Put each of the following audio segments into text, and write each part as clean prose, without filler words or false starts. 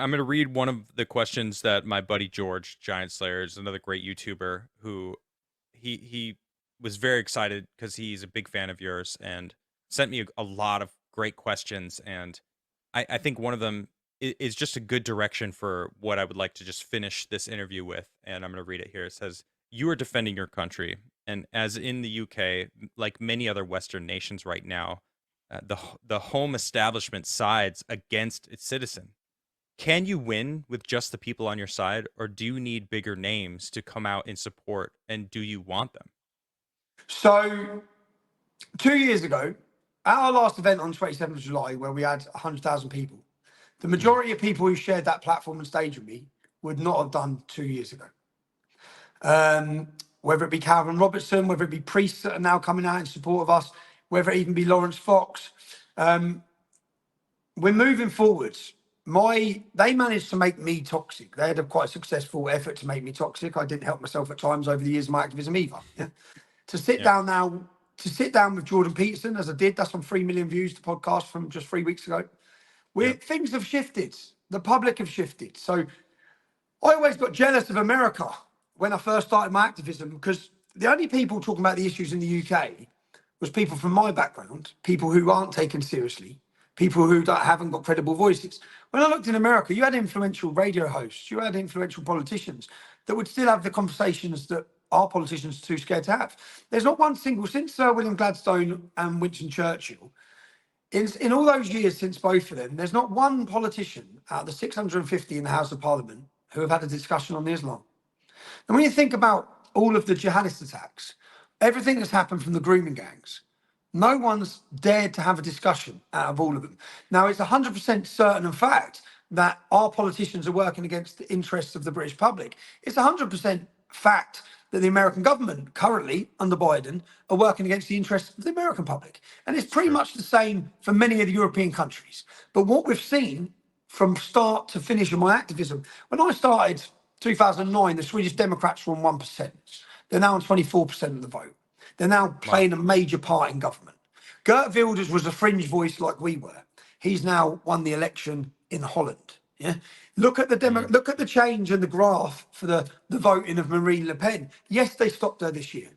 I'm going to read one of the questions that my buddy George, Giant Slayer, is another great YouTuber who he was very excited because he's a big fan of yours and sent me a lot of great questions. And I think one of them is just a good direction for what I would like to just finish this interview with. And I'm going to read it here. It says, "You are defending your country. And as in the UK, like many other Western nations right now, the home establishment sides against its citizen. Can you win with just the people on your side, or do you need bigger names to come out in support? And do you want them?" So 2 years ago, at our last event on 27th of July, where we had 100,000 people, the majority of people who shared that platform and stage with me would not have done 2 years ago. Whether it be Calvin Robertson, whether it be priests that are now coming out in support of us, whether it even be Lawrence Fox, we're moving forwards. They managed to make me toxic. They had a quite successful effort to make me toxic. I didn't help myself at times over the years of my activism either. Yeah? To sit down with Jordan Peterson, as I did, that's on 3 million views, the podcast from just 3 weeks ago. Things have shifted. The public have shifted. So I always got jealous of America when I first started my activism, because the only people talking about the issues in the UK was people from my background, people who aren't taken seriously, people who haven't got credible voices. When I looked in America, you had influential radio hosts, you had influential politicians that would still have the conversations that our politicians are too scared to have. There's not one single, since Sir William Gladstone and Winston Churchill, in all those years since both of them, there's not one politician out of the 650 in the House of Parliament who have had a discussion on Islam. And when you think about all of the jihadist attacks, everything that's happened from the grooming gangs, no one's dared to have a discussion out of all of them. Now, it's 100% certain and fact that our politicians are working against the interests of the British public. It's 100% fact that the American government currently, under Biden, are working against the interests of the American public. And it's pretty much the same for many of the European countries. But what we've seen from start to finish in my activism, when I started 2009, the Swedish Democrats were on 1%. They're now on 24% of the vote. They're now playing a major part in government. Geert Wilders was a fringe voice like we were. He's now won the election in Holland. Yeah. Look at the change in the graph for the voting of Marine Le Pen. Yes, they stopped her this year.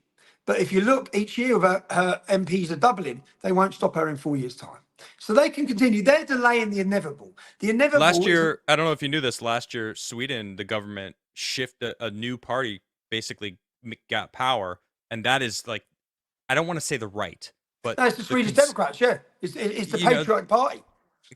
But if you look, each year her MPs are doubling. They won't stop her in 4 years' time. So they can continue. They're delaying the inevitable. The inevitable. Last year, I don't know if you knew this, last year, Sweden, the government shifted a new party, basically got power. And that is like, I don't want to say the right, but no, it's the Swedish Democrats, yeah. It's the Patriotic Party.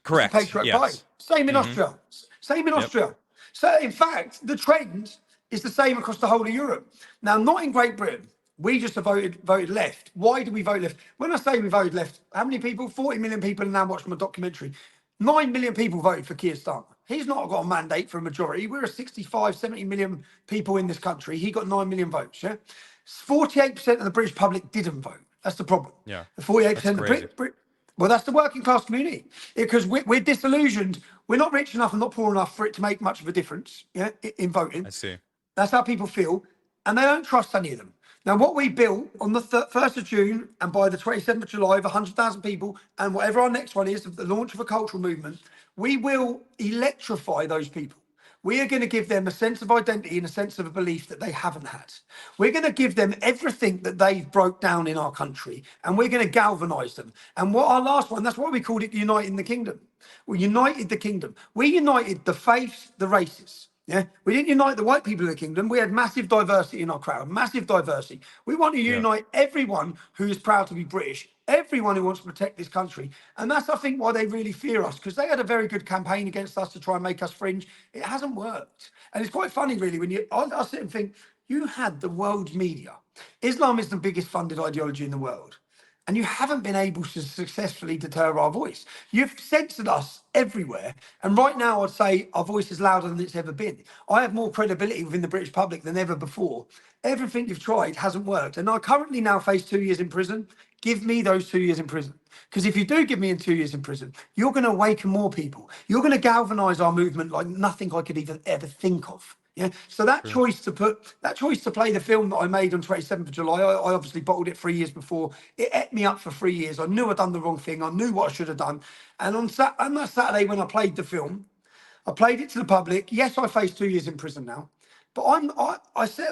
Correct. It's the Patriotic Party. Same in Austria. Same in Austria. So, in fact, the trend is the same across the whole of Europe. Now, not in Great Britain. We just have voted left. Why do we vote left? When I say we voted left, how many people? 40 million people are now watching my documentary. 9 million people voted for Keir Starmer. He's not got a mandate for a majority. We're a 65, 70 million people in this country. He got 9 million votes, yeah? 48% of the British public didn't vote. That's the problem. Yeah. The 48% of the well, that's the working class community, because we're disillusioned. We're not rich enough and not poor enough for it to make much of a difference, yeah, in voting. I see. That's how people feel, and they don't trust any of them. Now, what we built on the 1st of June and by the 27th of July of 100,000 people, and whatever our next one is, of the launch of a cultural movement, we will electrify those people. We are going to give them a sense of identity and a sense of a belief that they haven't had. We're going to give them everything that they've broke down in our country, and we're going to galvanise them. And what our last one, that's why we called it Uniting the Kingdom. We united the kingdom. We united the faiths, the races. Yeah, we didn't unite the white people of the kingdom. We had massive diversity in our crowd, massive diversity. We want to unite everyone who is proud to be British, everyone who wants to protect this country. And that's, I think, why they really fear us, because they had a very good campaign against us to try and make us fringe. It hasn't worked. And it's quite funny, really, when I sit and think, you had the world's media. Islam is the biggest funded ideology in the world. And you haven't been able to successfully deter our voice. You've censored us everywhere. And right now, I'd say our voice is louder than it's ever been. I have more credibility within the British public than ever before. Everything you've tried hasn't worked. And I currently now face 2 years in prison. Give me those 2 years in prison. Because if you do give me 2 years in prison, you're going to awaken more people. You're going to galvanise our movement like nothing I could even ever think of. Yeah. So that choice to play the film that I made on 27th of July, I obviously bottled it 3 years before. It ate me up for 3 years. I knew I'd done the wrong thing. I knew what I should have done. And on that Saturday when I played the film, I played it to the public. Yes, I face 2 years in prison now, but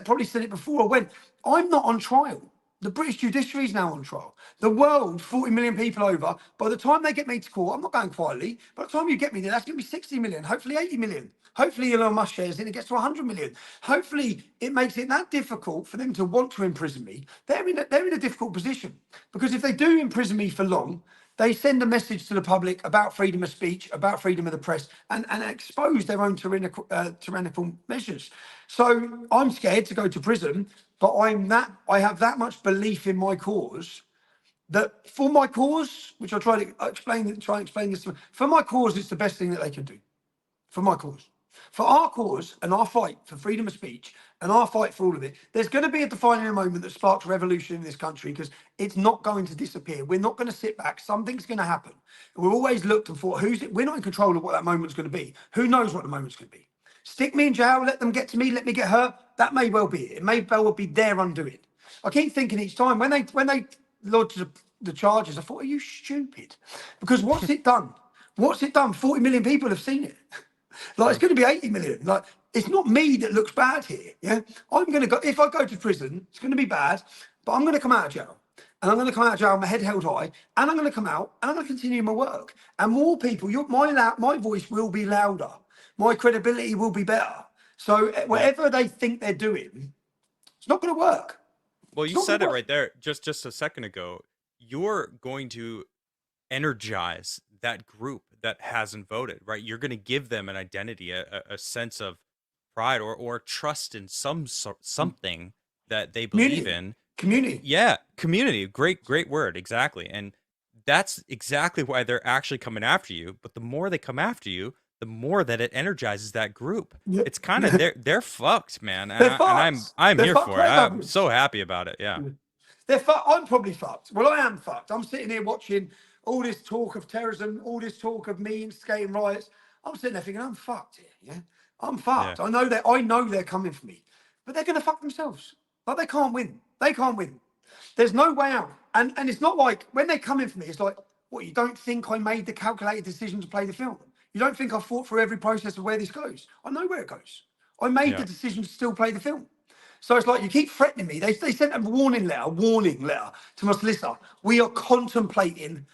probably said it before I went. I'm not on trial. The British judiciary is now on trial. The world, 40 million people over. By the time they get me to court, I'm not going quietly. By the time you get me there, that's going to be 60 million, hopefully 80 million. Hopefully Elon Musk shares it and it gets to 100 million. Hopefully it makes it that difficult for them to want to imprison me. They're in a difficult position because if they do imprison me for long, they send a message to the public about freedom of speech, about freedom of the press, and expose their own tyrannical measures. So I'm scared to go to prison, but I have that much belief in my cause that for my cause, which I try and explain this, for my cause, it's the best thing that they can do. For my cause. For our cause and our fight for freedom of speech and our fight for all of it, there's going to be a defining moment that sparks revolution in this country because it's not going to disappear. We're not going to sit back. Something's going to happen. And we've always looked and thought, we're not in control of what that moment's going to be. Who knows what the moment's going to be? Stick me in jail, let them get to me, let me get hurt. That may well be it. It may well be their undoing. I keep thinking each time when they lodged the charges, I thought, are you stupid? Because what's it done? What's it done? 40 million people have seen it. Like, it's going to be 80 million. Like, it's not me that looks bad here. Yeah. I'm going to go, if I go to prison, it's going to be bad, but I'm going to come out of jail. And I'm going to come out of jail, my head held high, and I'm going to come out and I'm going to continue my work. And more people, my voice will be louder. My credibility will be better. So whatever they think they're doing, it's not going to work. Well, It's you not going said to it work. right there just a second ago. You're going to energize that group that hasn't voted, right? You're going to give them an identity, a sense of pride or trust in something that they believe Community. in. Community. Yeah, community, great word, exactly. And that's exactly why they're actually coming after you. But the more they come after you, the more that it energizes that group. Yeah. It's kind of they're fucked, man. They're And I'm fucked. I'm They're here fucked for it. right I'm now. so happy about it. Yeah. They're I'm probably fucked. Well, I am fucked. I'm sitting here watching all this talk of terrorism, all this talk of me instigating riots. I'm sitting there thinking, I'm fucked here. Yeah, I'm Yeah. fucked. I know that. I know they're coming for me, but they're gonna fuck themselves. Like they can't win. They can't win. There's no way out. And it's not like when they come in for me, it's like, what, you don't think I made the calculated decision to play the film? You don't think I thought through every process of where this goes? I know where it goes. I made the Yeah. decision to still play the film. So it's like you keep threatening me. They sent a warning letter to my solicitor. We are contemplating.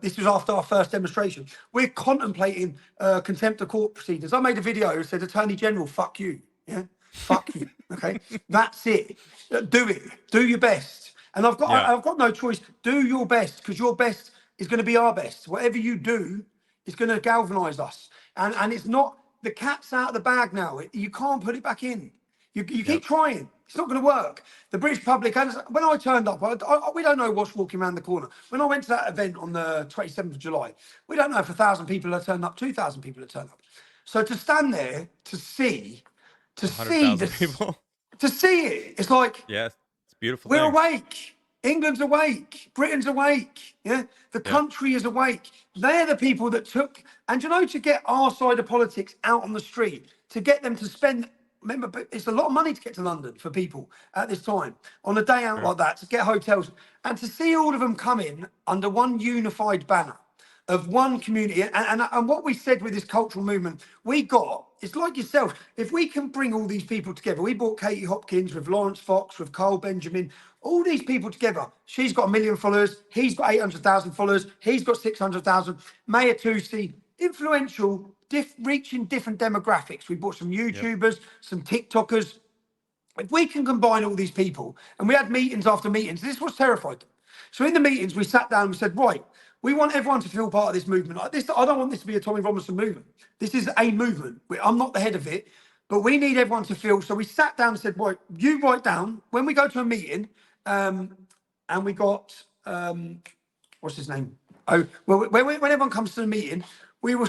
This was after our first demonstration. We're contemplating contempt of court proceedings. I made a video that said, "Attorney General, fuck you." Yeah, fuck you. Okay, that's it. Do it. Do your best. And Yeah. I've got no choice. Do your best because your best is going to be our best. Whatever you do is going to galvanise us. And it's not the cat's out of the bag now. You can't put it back in. You Yep. keep trying. It's not going to work. The British public, when I turned up, we don't know what's walking around the corner. When I went to that event on the 27th of July, we don't know if 1,000 people had turned up, 2,000 people had turned up. So to stand there to see 100,000 this, people. to see it, it's like Yeah. It's a beautiful we're thing. awake. England's awake. Britain's awake. Yeah, the Yeah. country is awake. They're the people that took, and you know, to get our side of politics out on the street, to get them to spend. Remember, it's a lot of money to get to London for people at this time on a day out Sure. like that to get hotels and to see all of them come in under one unified banner of one community. And what we said with this cultural movement, it's like yourself. If we can bring all these people together, we brought Katie Hopkins with Lawrence Fox, with Carl Benjamin, all these people together. She's got 1 million followers. He's got 800,000 followers. He's got 600,000. Mayor Tusi, influential, reaching different demographics. We brought some Yep. YouTubers, some TikTokers. If we can combine all these people, and we had meetings after meetings, this was terrified them. So in the meetings, we sat down and we said, right, we want everyone to feel part of this movement. Like this, I don't want this to be a Tommy Robinson movement. This is a movement. I'm not the head of it, but we need everyone to feel. So we sat down and said, right, you write down when we go to a meeting, and we got what's his name? Oh, well, when everyone comes to the meeting,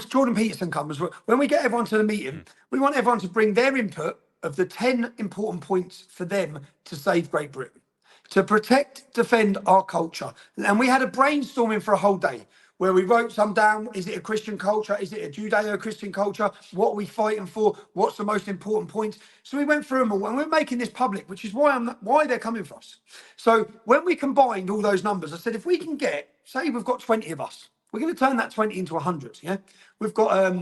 Jordan Peterson comes. When we get everyone to the meeting, we want everyone to bring their input of the 10 important points for them to save Great Britain, to protect, defend our culture. And we had a brainstorming for a whole day where we wrote some down. Is it a Christian culture? Is it a Judeo-Christian culture? What are we fighting for? What's the most important points? So we went through them all and we're making this public, which is why they're coming for us. So when we combined all those numbers, I said, if we can say we've got 20 of us, we're going to turn that 20 into 100. Yeah. We've got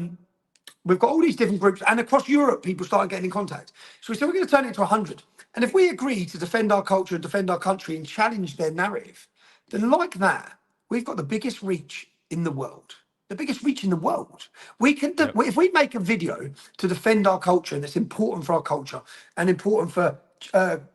we've got all these different groups, and across Europe, people started getting in contact. So we said we're going to turn it into 100. And if we agree to defend our culture and defend our country and challenge their narrative, then like that, we've got the biggest reach in the world. The biggest reach in the world. We can, Yep. if we make a video to defend our culture, and it's important for our culture and important for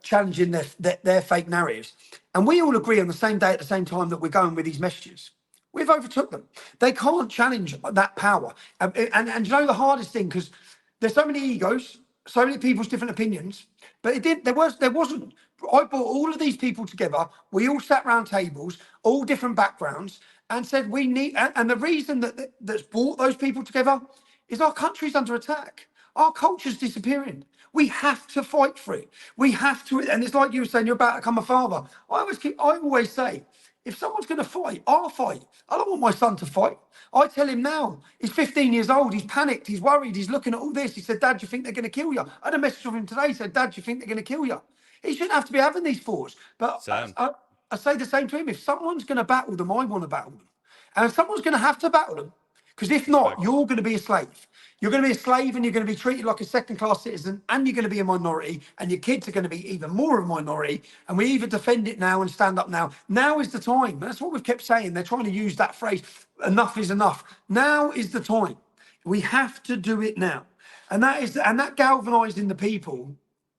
challenging their fake narratives, and we all agree on the same day at the same time that we're going with these messages, we've overtook them. They can't challenge that power. And you know the hardest thing, because there's so many egos, so many people's different opinions, but it did. There wasn't. I brought all of these people together. We all sat round tables, all different backgrounds, and said we need. And the reason that's brought those people together is our country's under attack. Our culture's disappearing. We have to fight for it. We have to. And it's like you were saying, you're about to become a father. I always say, if someone's going to fight, I'll fight. I don't want my son to fight. I tell him now, he's 15 years old, he's panicked, he's worried, he's looking at all this. He said, Dad, do you think they're going to kill you? I had a message from him today, said, Dad, do you think they're going to kill you? He shouldn't have to be having these thoughts. But Sad. I say the same to him. If someone's going to battle them, I want to battle them. And if someone's going to have to battle them, because if not, you're going to be a slave. You're going to be a slave, and you're going to be treated like a second-class citizen, and you're going to be a minority, and your kids are going to be even more of a minority. And we either defend it now and stand up now. Now is the time. That's what we've kept saying. They're trying to use that phrase, enough is enough. Now is the time. We have to do it now. And that galvanizing the people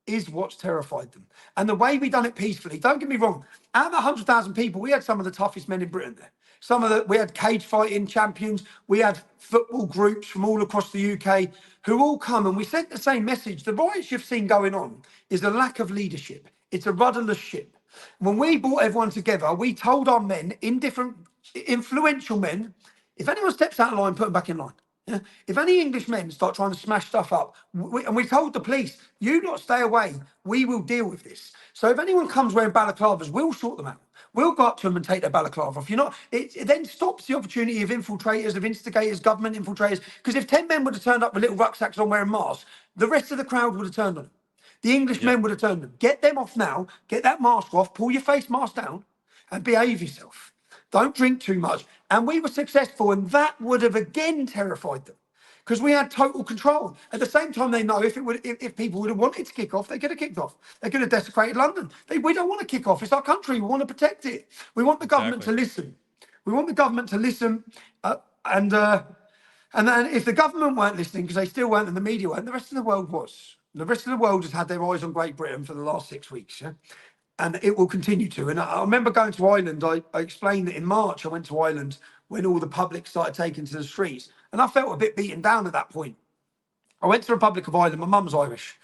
is what's terrified them. And the way we done it peacefully, don't get me wrong, out of the 100,000 people, we had some of the toughest men in Britain there. We had cage fighting champions, we had football groups from all across the UK who all come, and we sent the same message. The riots you've seen going on is a lack of leadership. It's a rudderless ship. When we brought everyone together, we told our men, in different influential men, if anyone steps out of line, put them back in line. Yeah? If any English men start trying to smash stuff up, and we told the police, you not stay away, we will deal with this. So if anyone comes wearing balaclavas, we'll sort them out. We'll go up to them and take their balaclava off. You're not. It then stops the opportunity of infiltrators, of instigators, government infiltrators. Because if 10 men would have turned up with little rucksacks on wearing masks, the rest of the crowd would have turned on them. The English men would have turned them. Get them off now. Get that mask off. Pull your face mask down, and behave yourself. Don't drink too much. And we were successful, and that would have again terrified them, because we had total control. At the same time, they know if people would have wanted to kick off, they could have kicked off. They could have desecrated London. We don't want to kick off. It's our country. We want to protect it. We want the government to listen. We want the government to listen. And then if the government weren't listening, because they still weren't, and the media weren't, the rest of the world was. The rest of the world has had their eyes on Great Britain for the last 6 weeks. Yeah? And it will continue to. And I remember going to Ireland. I explained that in March I went to Ireland when all the public started taking to the streets, and I felt a bit beaten down at that point. I went to the Republic of Ireland. My mum's Irish.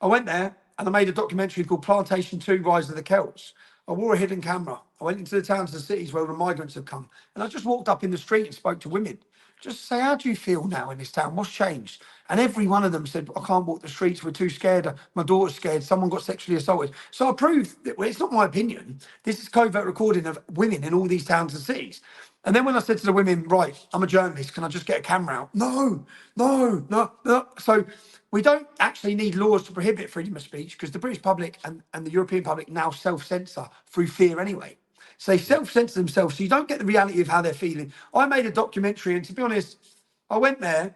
I went there and I made a documentary called Plantation 2: Rise of the Celts. I wore a hidden camera. I went into the towns and cities where the migrants had come, and I just walked up in the street and spoke to women. Just say, how do you feel now in this town? What's changed? And every one of them said, I can't walk the streets. We're too scared. My daughter's scared. Someone got sexually assaulted. So I proved that, well, it's not my opinion. This is covert recording of women in all these towns and cities. And then when I said to the women, right, I'm a journalist, can I just get a camera out? No. So we don't actually need laws to prohibit freedom of speech, because the British public and the European public now self-censor through fear anyway. So they self-censor themselves, so you don't get the reality of how they're feeling. I made a documentary, and to be honest, I went there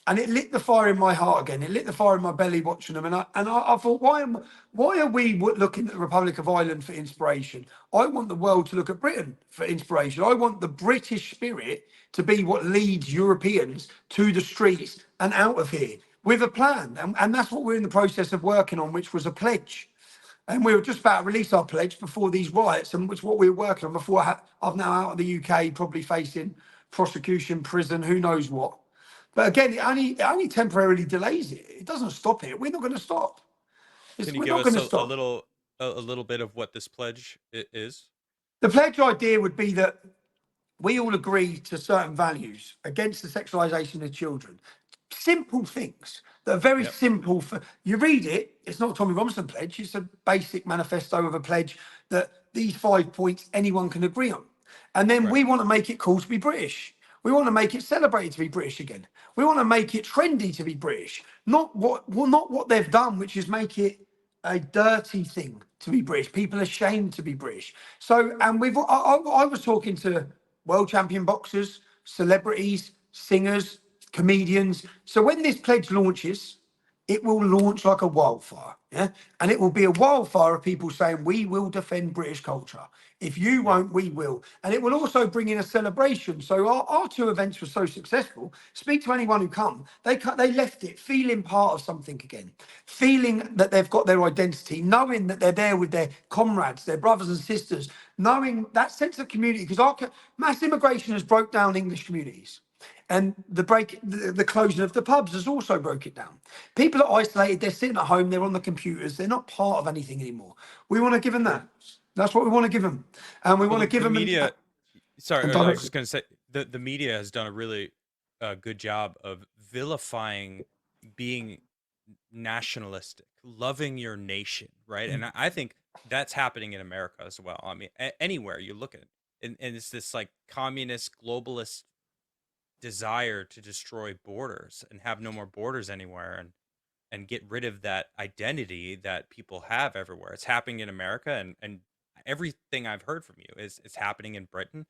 and it lit the fire in my heart again. It lit the fire in my belly watching them. And I thought, why are we looking at the Republic of Ireland for inspiration? I want the world to look at Britain for inspiration. I want the British spirit to be what leads Europeans to the streets and out of here with a plan. And that's what we're in the process of working on, which was a pledge. And we were just about to release our pledge before these riots, and which what we were working on before I'm now out of the UK, probably facing prosecution, prison, who knows what. But again, it only temporarily delays it. It doesn't stop it. We're not going to stop. Can you We're give not going to us stop. a little bit of what this pledge is? The pledge idea would be that we all agree to certain values against the sexualization of children. Simple things that are very simple. You read it, it's not a Tommy Robinson pledge, it's a basic manifesto of a pledge that these 5 points anyone can agree on. And then we want to make it cool to be British. We want to make it celebrated to be British again. We want to make it trendy to be British. Not what they've done, which is make it a dirty thing to be British. People are ashamed to be British. So, and I was talking to world champion boxers, celebrities, singers, comedians. So when this pledge launches, it will launch like a wildfire, yeah? And it will be a wildfire of people saying, we will defend British culture. If you Yeah. won't, we will. And it will also bring in a celebration. So our two events were so successful. Speak to anyone who come. They left it feeling part of something again, feeling that they've got their identity, knowing that they're there with their comrades, their brothers and sisters, knowing that sense of community. Because mass immigration has broke down English communities. And the closing of the pubs has also broke it down. People are isolated, they're sitting at home, they're on the computers, they're not part of anything anymore. We want to give them Well, that. That's what we want to give them. And we well, want to give the them media. and Sorry, I was direct. just gonna say the media has done a really good job of vilifying being nationalistic, loving your nation, right? And I think that's happening in America as well. I mean, anywhere you look at it, and it's this like communist globalist desire to destroy borders and have no more borders anywhere, and get rid of that identity that people have everywhere. It's happening in America, and everything I've heard from you is it's happening in Britain,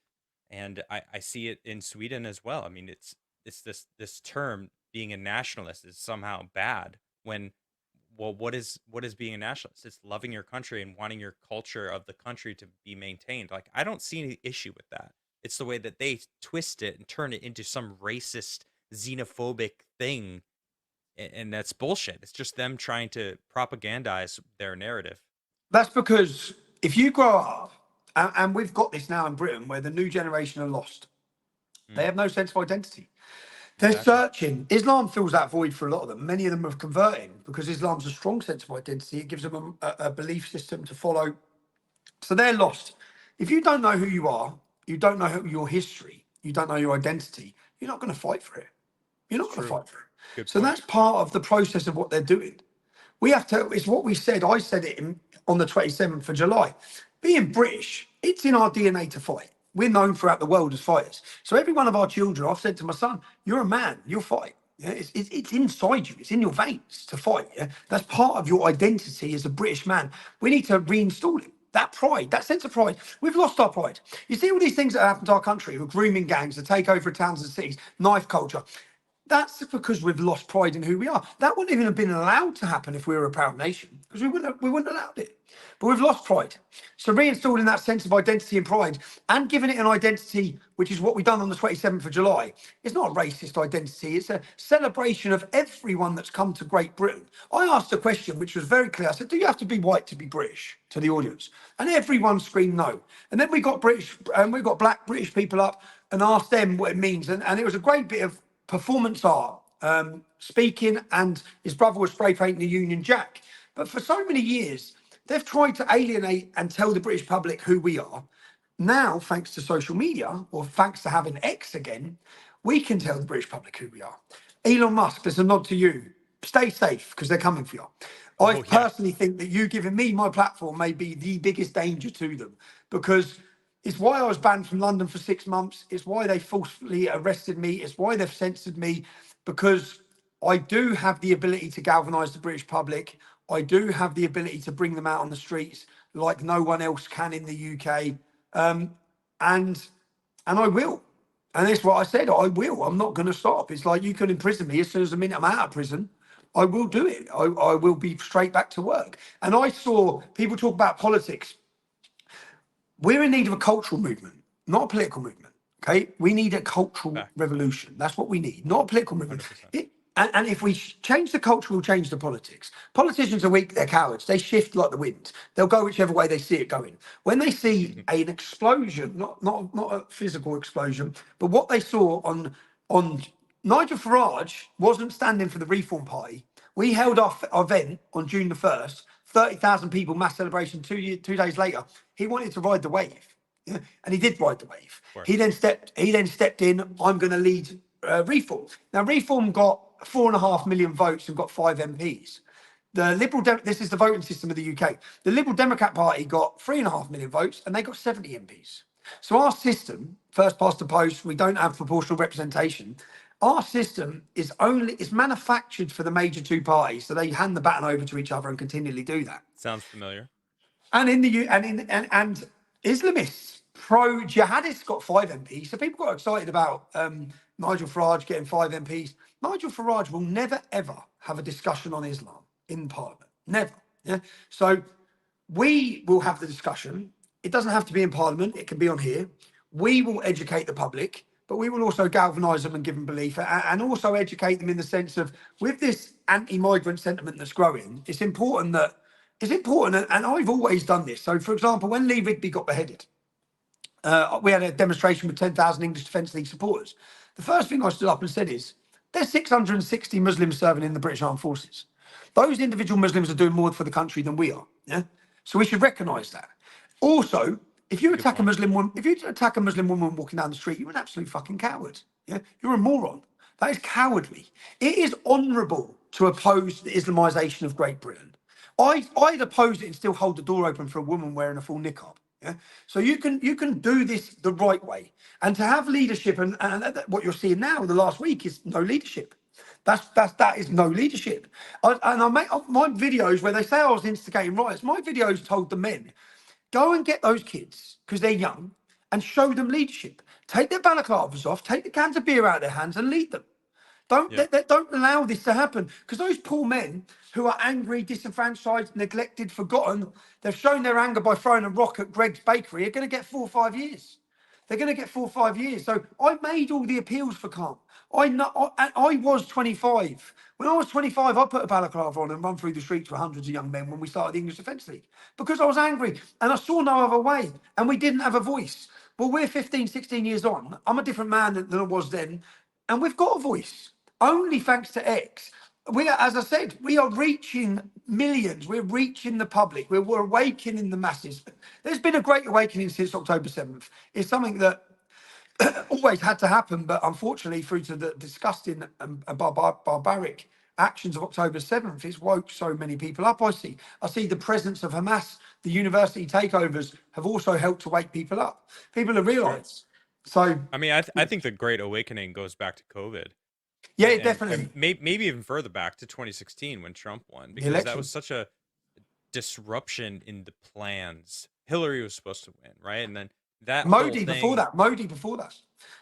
and I see it in Sweden as well. I mean, it's this term being a nationalist is somehow bad when, well, what is being a nationalist? It's loving your country and wanting your culture of the country to be maintained. Like, I don't see any issue with that. It's the way that they twist it and turn it into some racist, xenophobic thing, and that's bullshit. It's just them trying to propagandize their narrative. That's because if you grow up, and we've got this now in Britain where the new generation are lost, they Mm, have no sense of identity. They're exactly. searching. Islam fills that void for a lot of them. Many of them are converting because Islam's a strong sense of identity. It gives them a belief system to follow. So they're lost. If you don't know who you are, you don't know your history, you don't know your identity, you're not going to fight for it. You're It's not going to true. fight for it. Good So point. that's part of the process of what they're doing. We have to, it's what we said. I said it on the 27th of July. Being British, it's in our DNA to fight. We're known throughout the world as fighters. So every one of our children, I've said to my son, you're a man, you'll fight. Yeah, it's inside you, it's in your veins to fight. Yeah, that's part of your identity as a British man. We need to reinstall it. That pride, that sense of pride. We've lost our pride. You see all these things that happen to our country with grooming gangs, the takeover of towns and cities, knife culture. That's because we've lost pride in who we are. That wouldn't even have been allowed to happen if we were a proud nation, because we wouldn't have allowed it. But we've lost pride. So reinstalling that sense of identity and pride and giving it an identity, which is what we've done on the 27th of July, it's not a racist identity. It's a celebration of everyone that's come to Great Britain. I asked a question which was very clear. I said, do you have to be white to be British, to the audience? And everyone screamed no. And then we got we got black British people up and asked them what it means. And it was a great bit of performance art, speaking, and his brother was spray painting the Union Jack. But for so many years, they've tried to alienate and tell the British public who we are. Now, thanks to social media, or thanks to having X again, we can tell the British public who we are. Elon Musk, there's a nod to you. Stay safe because they're coming for you. I Oh yeah. personally think that you giving me my platform may be the biggest danger to them, because it's why I was banned from London for 6 months. It's why they forcefully arrested me. It's why they've censored me, because I do have the ability to galvanise the British public. I do have the ability to bring them out on the streets like no one else can in the UK. And I will. And that's what I said. I will. I'm not going to stop. It's like you can imprison me as soon as the minute I'm out of prison. I will do it. I will be straight back to work. And I saw people talk about politics. We're in need of a cultural movement, not a political movement. Okay, we need a cultural Facts. revolution. That's what we need, not a political movement. 100%. And if we change the culture, we'll change the politics. Politicians are weak; they're cowards. They shift like the wind. They'll go whichever way they see it going. When they see an explosion, not a physical explosion, but what they saw on Nigel Farage wasn't standing for the Reform Party. We held our event on June the 1st, 30,000 people, mass celebration. 2 days later, he wanted to ride the wave. Yeah, and he did ride the wave. Of course. He then stepped in. I'm going to lead Reform. Now, Reform got 4.5 million votes and got 5 MPs. The this is the voting system of the UK. The Liberal Democrat Party got 3.5 million votes and they got 70 MPs. So our system, first past the post, we don't have proportional representation. Our system is manufactured for the major two parties, so they hand the baton over to each other and continually do that. Sounds familiar. And in the and Islamists, pro jihadists got 5 MPs. So people got excited about Nigel Farage getting 5 MPs. Nigel Farage will never ever have a discussion on Islam in Parliament. Never. Yeah. So we will have the discussion. It doesn't have to be in Parliament. It can be on here. We will educate the public, but we will also galvanise them and give them belief, and also educate them in the sense of, with this anti-migrant sentiment that's growing, it's important that and I've always done this. So, for example, when Lee Rigby got beheaded, we had a demonstration with 10,000 English Defence League supporters. The first thing I stood up and said is, there's 660 Muslims serving in the British Armed Forces. Those individual Muslims are doing more for the country than we are. Yeah, so we should recognise that. Also, if you Good attack a point. Muslim woman, if you attack a Muslim woman walking down the street, you're an absolute fucking coward. Yeah, you're a moron. That is cowardly. It is honourable to oppose the Islamisation of Great Britain. I'd oppose it and still hold the door open for a woman wearing a full niqab. Yeah. So you can do this the right way, and to have leadership, and what you're seeing now the last week is no leadership. That is no leadership. I make my videos where they say I was instigating riots. My videos told the men, go and get those kids because they're young and show them leadership. Take their balaclavas off, take the cans of beer out of their hands and lead them. Yeah. Don't allow this to happen, because those poor men who are angry, disenfranchised, neglected, forgotten, they've shown their anger by throwing a rock at Greg's bakery, are going to get 4 or 5 years. They're going to get 4 or 5 years. So I made all the appeals for calm. I was 25. When I was 25, I put a balaclava on and run through the streets with hundreds of young men when we started the English Defence League, because I was angry and I saw no other way, and we didn't have a voice. Well, we're 15, 16 years on. I'm a different man than I was then, and we've got a voice only thanks to X. We are, as I said, we are reaching millions. We're reaching the public. We're awakening the masses. There's been a great awakening since October 7th. It's something that always had to happen, but unfortunately, through to the disgusting and barbaric actions of October 7th, it's woke so many people up. I see the presence of Hamas, the university takeovers have also helped to wake people up. People have It's true. realised. So, I mean, I think the Great Awakening goes back to COVID, yeah, and definitely. maybe even further back to 2016 when Trump won, The because that was election. such a disruption in the plans. Hillary was supposed to win, right? And then that whole Modi before thing. that. Modi before that.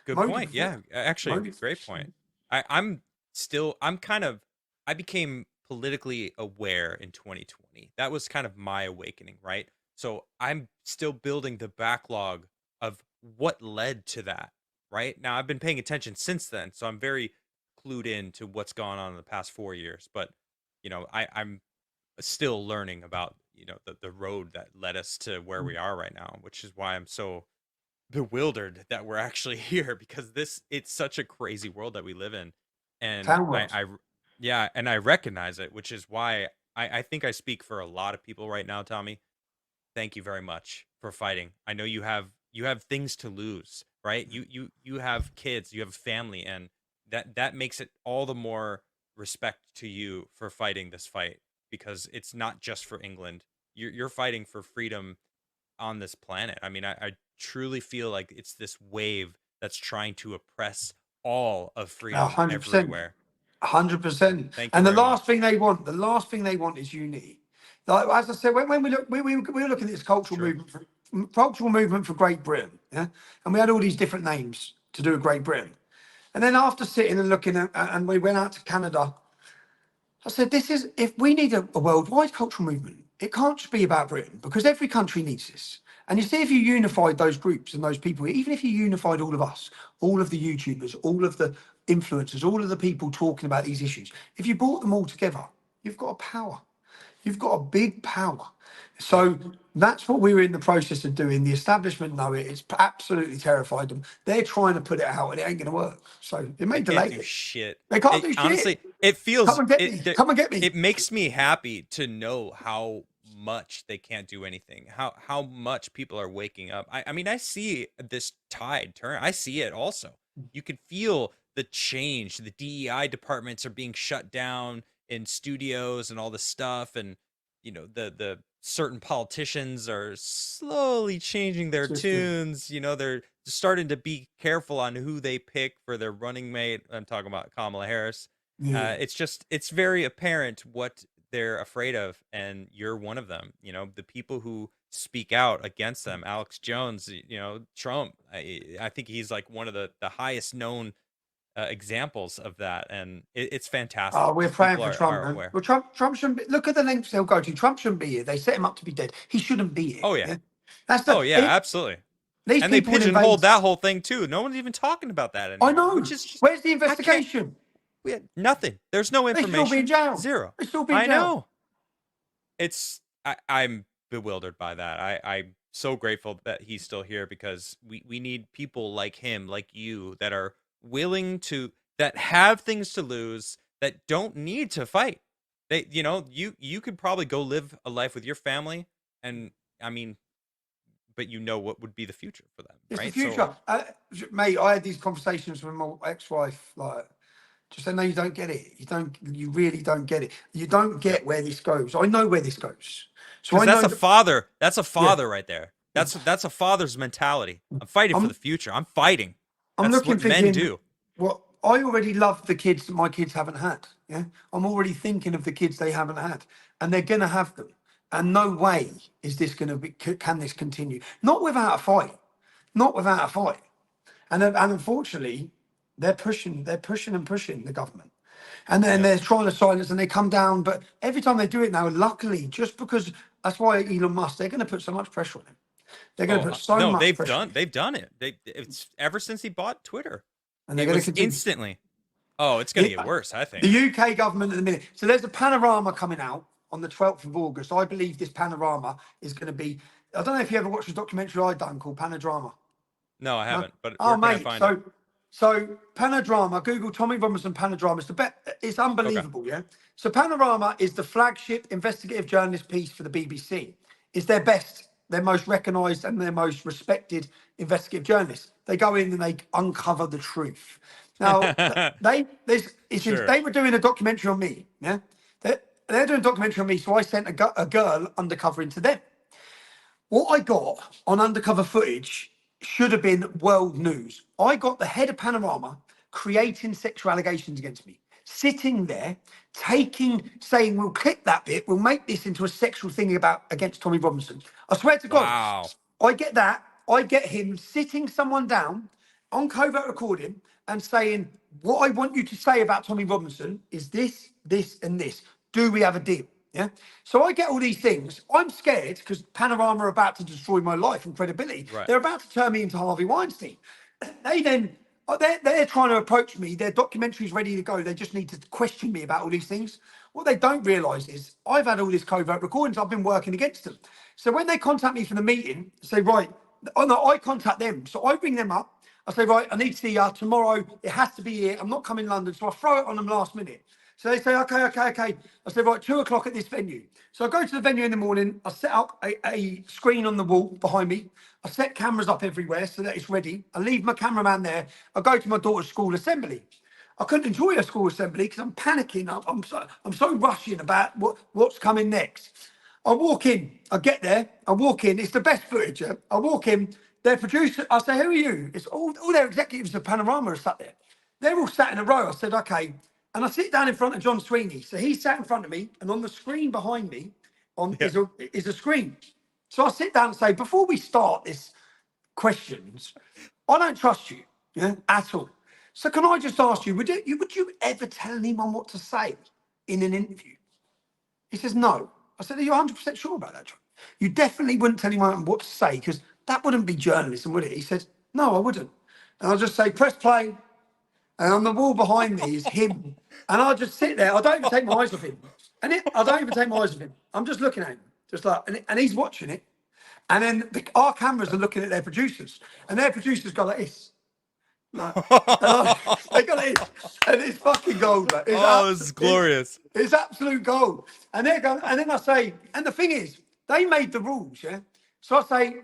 Good Modi point. before Yeah, that. actually, Modi. great point. I'm still, I'm kind of, I became politically aware in 2020. That was kind of my awakening, right? So I'm still building the backlog of what led to that, right? Now I've been paying attention since then, so I'm very clued in to what's gone on in the past 4 years. But I'm still learning about the road that led us to where we are right now, which is why I'm so bewildered that we're actually here, because it's such a crazy world that we live in. And Town world. yeah, and I recognize it, which is why I think I speak for a lot of people right now, Tommy. Thank you very much for fighting. I know you have things to lose, right? You have kids, you have a family, and that makes it all the more respect to you for fighting this fight, because it's not just for England. You're fighting for freedom on this planet. I mean, I truly feel like it's this wave that's trying to oppress all of freedom 100%. everywhere. So 100%. thank you And the very last much. thing they want, is unity. Like, as I said, when we were looking at this It's true. cultural movement for Great Britain, yeah, and we had all these different names to do with Great Britain. And then after sitting and looking at, and we went out to Canada, I said, this is, if we need a worldwide cultural movement, it can't just be about Britain, because every country needs this. And you see, if you unified those groups and those people, even if you unified all of us, all of the YouTubers, all of the influencers, all of the people talking about these issues, if you brought them all together, you've got a power. You've got a big power. Yep. So that's what we were in the process of doing. The establishment know it. It's absolutely terrified them. They're trying to put it out and it ain't going to work. So it They may can't delay do it. shit. They can't It do shit. honestly, it Come feels and get it me. there- Come and get me. it makes me happy to know how much they can't do anything. How much people are waking up. I mean, I see this tide turn. I see it also. You can feel the change. The DEI departments are being shut down in studios and all this stuff, and the certain politicians are slowly changing their System. tunes. They're starting to be careful on who they pick for their running mate. I'm talking about Kamala Harris. Yeah. It's very apparent what they're afraid of, and you're one of them. The people who speak out against them. Alex Jones, Trump. I think he's like one of the highest known examples of that, and it's Oh, fantastic we're because praying people for Trump, are man. aware. Well, Trump shouldn't be, look at the lengths they'll go to. Trump shouldn't be here. They set him up to be dead. He shouldn't be here. Oh yeah, Yeah, that's oh the yeah, it. absolutely. These And they people would invade. pigeonholed that whole thing too. No one's even talking about that I anymore, which know. is just Where's the I can't. investigation? We had nothing. There's no They should all be in information. jail. Zero. They should all be in I jail. know. I'm bewildered by that. I'm so grateful that he's still here because we need people like him, like you, that are willing to that have things to lose, that don't need to fight. You could probably go live a life with your family, and I mean, but what would be the future for them, It's the right? future, So mate. I had these conversations with my ex-wife, like, just saying, no, you don't get it. You don't. You really don't get it. You don't yeah, get where this goes. I know where this goes. So because I know that. that's a Yeah. father right there. That's a father's mentality. I'm fighting for the I'm future. I'm fighting. I'm That's looking, what men thinking, do. what I already love the kids that my kids haven't had. Yeah, I'm already thinking of the kids they haven't had, and they're gonna have them. And no way is this gonna be. Can this continue? Not without a fight. Not without a fight. And unfortunately, they're pushing and pushing the government, and then Yep. they're trying to silence, and they come down. But every time they do it now, luckily, just because that's why Elon Musk, they're going to put so much pressure on him. They're going Oh to put so no, much pressure on him, they've done it. It's ever since he bought Twitter. and they're It going to was continue. instantly. Oh, it's gonna The, get worse, I the think. UK government at the minute. So there's a panorama coming out on the 12th of August. I believe this panorama is going to be. I don't know if you ever watched a documentary I done called Panodrama. No, I No? haven't. But Oh, where can I mate. find it? So Panodrama, Google Tommy Robinson Panodrama. It's Okay. unbelievable, yeah? So Panorama is the flagship investigative journalist piece for the BBC. It's their best, their most recognised and their most respected investigative journalists. They go in and they uncover the truth. Now, Sure. they were doing a documentary on me, yeah? They're, they're doing a documentary on me, so I sent a girl undercover into them. What I got on undercover footage should have been world news. I got the head of Panorama creating sexual allegations against me, sitting there, saying, we'll clip that bit, we'll make this into a sexual thing against Tommy Robinson. I swear to God, Wow. I get that. I get him sitting someone down on covert recording and saying, what I want you to say about Tommy Robinson is this, this, and this. Do we have a deal? Yeah. So I get all these things. I'm scared because Panorama are about to destroy my life and credibility. Right. They're about to turn me into Harvey Weinstein. They then they're trying to approach me. Their documentary's ready to go. They just need to question me about all these things. What they don't realise is I've had all these covert recordings. I've been working against them. So when they contact me for the meeting, say, right, oh no, I contact them. So I ring them up. I say, right, I need to see you tomorrow. It has to be here. I'm not coming to London. So I throw it on them last minute. So they say, okay. I say, right, 2 o'clock at this venue. So I go to the venue in the morning. I set up a screen on the wall behind me. I set cameras up everywhere so that it's ready. I leave my cameraman there. I go to my daughter's school assembly. I couldn't enjoy a school assembly because I'm panicking. I'm so rushing about what's coming next. I walk in, I get there, I walk in, it's the best footage. Yeah? I walk in, their producer, I say, who are you? It's all their executives of Panorama are sat there. They're all sat in a row. I said, okay. And I sit down in front of John Sweeney. So he's sat in front of me, and on the screen behind me Yeah. is a screen. So I sit down and say, before we start this questions, I don't trust you, yeah, at all. So can I just ask you, would you ever tell anyone what to say in an interview? He says, no. I said, are you 100% sure about that, John? You definitely wouldn't tell anyone what to say because that wouldn't be journalism, would it? He said, no, I wouldn't. And I'll just say, press play. And on the wall behind me is him. And I'll just sit there. I don't even take my eyes off him. I don't even take my eyes off him. I'm just looking at him, just like, and he's watching it. And then our cameras are looking at their producers. And their producers go like this. Like, they got it, and it's fucking gold, man. Oh, this is glorious. It's absolute gold. And they're going, and then I say, and the thing is, they made the rules, yeah. So I say,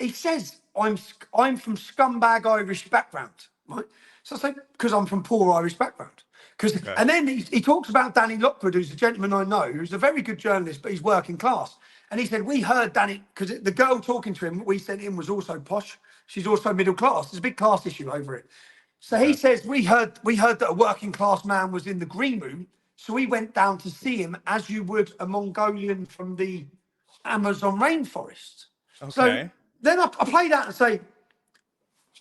he says I'm from scumbag Irish background, right? So I say because I'm from poor Irish background. Because Okay. and then he talks about Danny Lockwood, who's a gentleman I know, who's a very good journalist, but he's working class. And he said we heard Danny because the girl talking to him we sent in was also posh. She's also middle class. There's a big class issue over it. So he Okay. says we heard that a working class man was in the green room. So we went down to see him as you would a Mongolian from the Amazon rainforest. So Okay. then I play that and say,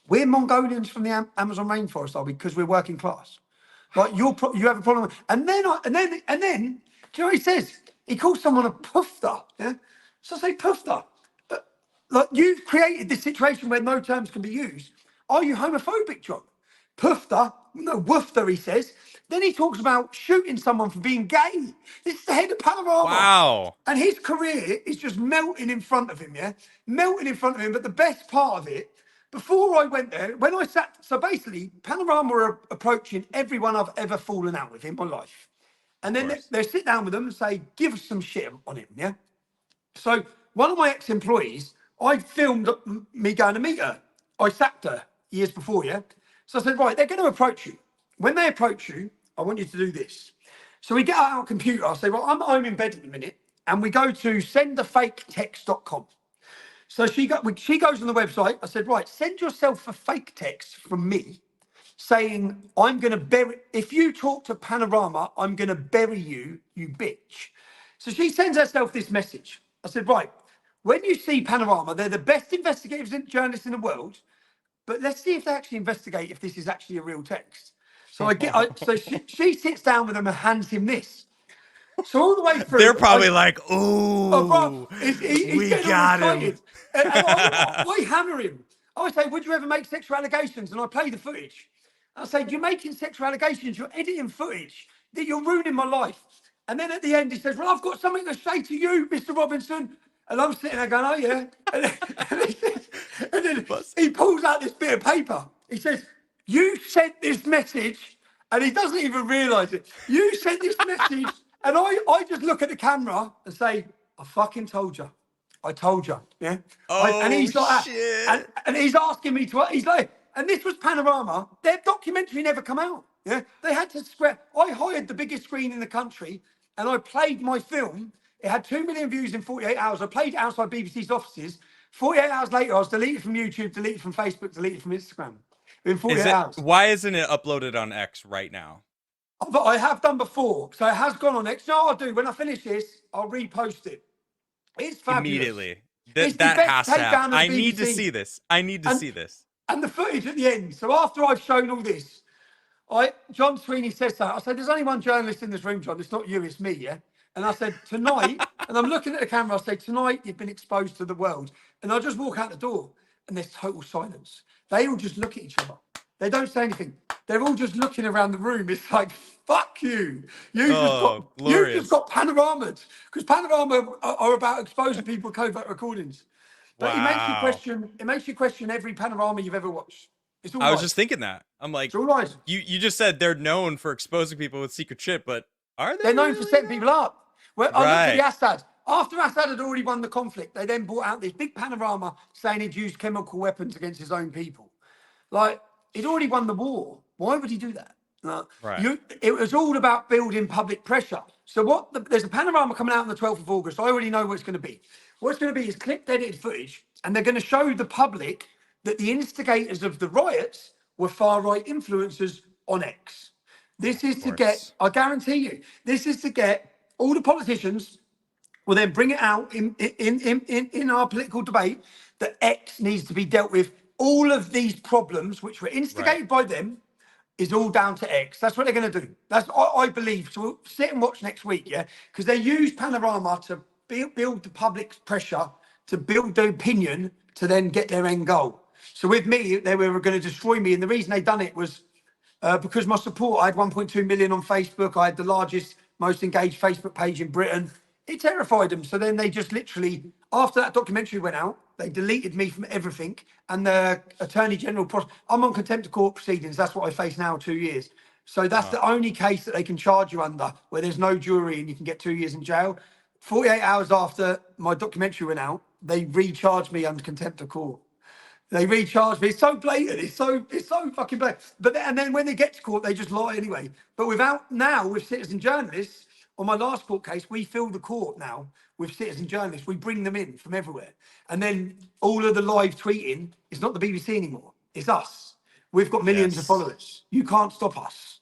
we're Mongolians from the Amazon rainforest, are we? Because we're working class. Like you have a problem. And then, do you know what he says? He calls someone a pufter. Yeah. So I say pufter. Like you've created this situation where no terms can be used. Are you homophobic, John? Pufter, no woofter, he says. Then he talks about shooting someone for being gay. This is the head of Panorama. Wow. And his career is just melting in front of him, yeah? Melting in front of him. But the best part of it, before I went there, when I sat, so basically, Panorama are approaching everyone I've ever fallen out with in my life. And Of then course. they sit down with them and say, give us some shit on him, yeah? So one of my ex-employees, I filmed me going to meet her. I sacked her years before, yeah? So I said, right, they're going to approach you. When they approach you, I want you to do this. So we get out our computer. I say, well, I'm home in bed at the minute. And we go to sendafaketext.com. So she goes on the website. I said, right, send yourself a fake text from me saying, I'm going to bury, if you talk to Panorama, I'm going to bury you, you bitch. So she sends herself this message. I said, right, when you see Panorama, they're the best investigators and journalists in the world, but let's see if they actually investigate if this is actually a real text. So so she sits down with him and hands him this. So all the way They're through, probably like, oh, bro, ooh, he's we getting all got him. excited. And I hammer him. I say, would you ever make sexual allegations? And I play the footage. I say, you're making sexual allegations, you're editing footage, that you're ruining my life. And then at the end, he says, well, I've got something to say to you, Mr. Robinson. And I'm sitting there going, oh, yeah. And then Bust. he pulls out this bit of paper. He says, you sent this message, and he doesn't even realize it. You sent this message, and I just look at the camera and say, I fucking told you. I told you. Yeah. And Oh he's like, shit. and he's asking me to, he's like, and this was Panorama. Their documentary never come out. Yeah. They had to scrap. I hired the biggest screen in the country and I played my film. It had 2 million views in 48 hours. I played it outside BBC's offices. 48 hours later, I was deleted from YouTube, deleted from Facebook, deleted from Instagram in 48 hours. Why isn't it uploaded on X right now? But I have done before. So it has gone on X. No, I'll do. When I finish this, I'll repost it. It's fabulous. Immediately. It's the That best has to happen. takedown of I the need to BBC. see this. I need to And see this. and the footage at the end. So after I've shown all this, John Sweeney says that. I said, there's only one journalist in this room, John. It's not you, it's me, yeah? And I said, tonight, and I'm looking at the camera, I say, tonight you've been exposed to the world. And I just walk out the door and there's total silence. They all just look at each other. They don't say anything. They're all just looking around the room. It's like, fuck you. Oh, You just glorious. got panoramaed. Because panorama are about exposing people with covert recordings. But Wow. it makes you question every panorama you've ever watched. It's all I was lies. just thinking that. I'm like, It's all lies. you just said they're known for exposing people with secret shit, but are they They're known for really setting though? people up. Well, I looked at the Right. Assad. After Assad had already won the conflict, they then brought out this big panorama saying he'd used chemical weapons against his own people. Like, he'd already won the war. Why would he do that? Right. It was all about building public pressure. So there's a panorama coming out on the 12th of August. I already know what it's going to be. What it's going to be is clipped, edited footage, and they're going to show the public that the instigators of the riots were far-right influencers on X. This is Of to get, course. I guarantee you, this is to get all the politicians will then bring it out in our political debate that X needs to be dealt with. All of these problems, which were Right. instigated by them, is all down to X. That's what they're going to do. That's I believe. So we'll sit and watch next week, yeah, because they use Panorama to build the public's pressure, to build the opinion, to then get their end goal. So with me, they were going to destroy me, and the reason they done it was because my support. I had 1.2 million on Facebook. I had the largest, most engaged Facebook page in Britain. It terrified them. So then they just literally, after that documentary went out, they deleted me from everything. And the Attorney General, I'm on contempt of court proceedings. That's what I face now, 2 years. So that's the only case that they can charge you under, where there's no jury and you can get 2 years in jail. 48 hours after my documentary went out, they recharged me under contempt of court. They recharge me. It's so blatant. It's so fucking blatant. And then when they get to court, they just lie anyway. But with citizen journalists, on my last court case, we fill the court now with citizen journalists. We bring them in from everywhere. And then all of the live tweeting is not the BBC anymore. It's us. We've got millions of Yes. followers. You can't stop us.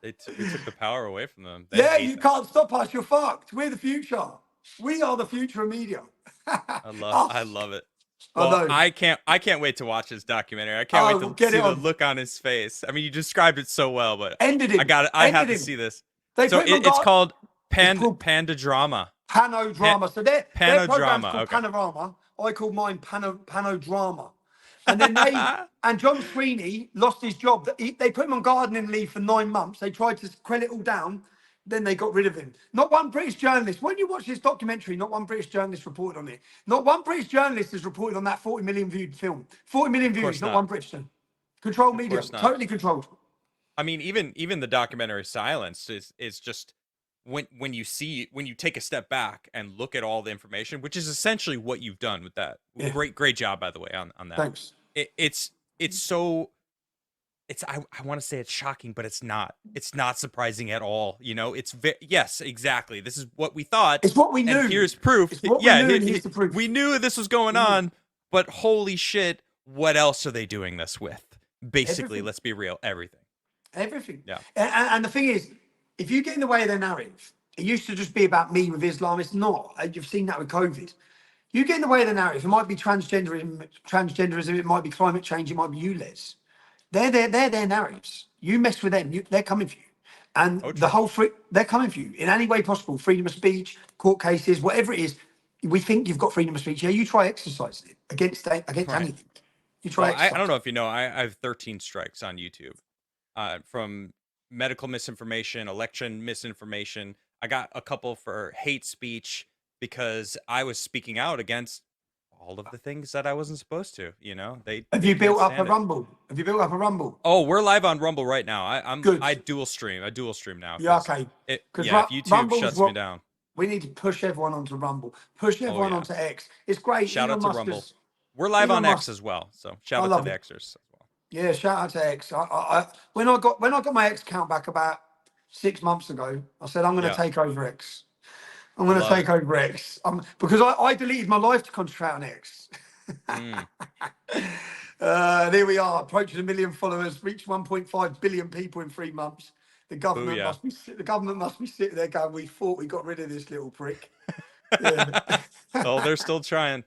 We took the power away from them. They Yeah, hate you that. can't stop us. You're fucked. We're the future. We are the future of media. I Us. love it. I Well, know. I can't wait to watch this documentary. I can't wait Oh, to get see it the on. look on his face. I mean, you described it so well, but Ended him. I have Ended to him. see this. They So put him on it's guard. called It's called Panda Drama. Panodrama. So their program's Panodrama. called Okay. Panorama. I called mine Panodrama. And then and John Sweeney lost his job. They put him on gardening leave for 9 months. They tried to quell it all down. Then they got rid of him. Not one British journalist. When you watch this documentary, not one British journalist reported on it. Not one British journalist has reported on that 40 million viewed film. 40 million Of views, course not not. one British one. Controlled Of media, course not. totally controlled. I mean, even the documentary Silence is just when you take a step back and look at all the information, which is essentially what you've done with that. Yeah, Great job, by the way, on that. thanks. It's so it's I want to say it's shocking, but it's not. It's not surprising at all. You know, yes, exactly. This is what we thought, It's what we and knew. here's proof. It's what we Yeah, knew, and here's the we proof. knew this was going We knew on, but holy shit, what else are they doing this with? Basically, everything. let's be real, everything. Everything. Yeah. And the thing is, if you get in the way of their narrative, it used to just be about me with Islam. It's not. You've seen that with COVID. You get in the way of the narrative. It might be transgenderism. It might be climate change. It might be you, Les. They're their narratives. You mess with them, they're coming for you. And Oh, the true. whole they're coming for you in any way possible. Freedom of speech, court cases, whatever it is. We think you've got freedom of speech. Yeah, you try exercising it against Right. anything. You try Well, I don't exercise. know if you know, I have 13 strikes on YouTube, from medical misinformation, election misinformation. I got a couple for hate speech because I was speaking out against all of the things that I wasn't supposed to. You know, Have they you can't built up a stand it. rumble? Have you built up a rumble? Oh, we're live on Rumble right now. Good. I dual stream. I dual stream now Yeah, because okay. Because if YouTube Rumble's shuts me what down. we need to push everyone onto Rumble. Push Oh everyone yeah. onto X. It's great. Shout out Elon to Musk Rumble. has. We're live Elon on X Musk. as well. So I shout out to love the it. Xers as well. Yeah, shout out to X. When I got my X account back about 6 months ago, I said I'm going to Yeah. take over X. I'm going to Love it. take over X. Because I deleted my life to concentrate on X. Mm. There we are, approaching 1 million followers, reached 1.5 billion people in 3 months. Booyah. The government must be sitting there going, "We thought we got rid of this little prick." Yeah. Oh, they're still trying.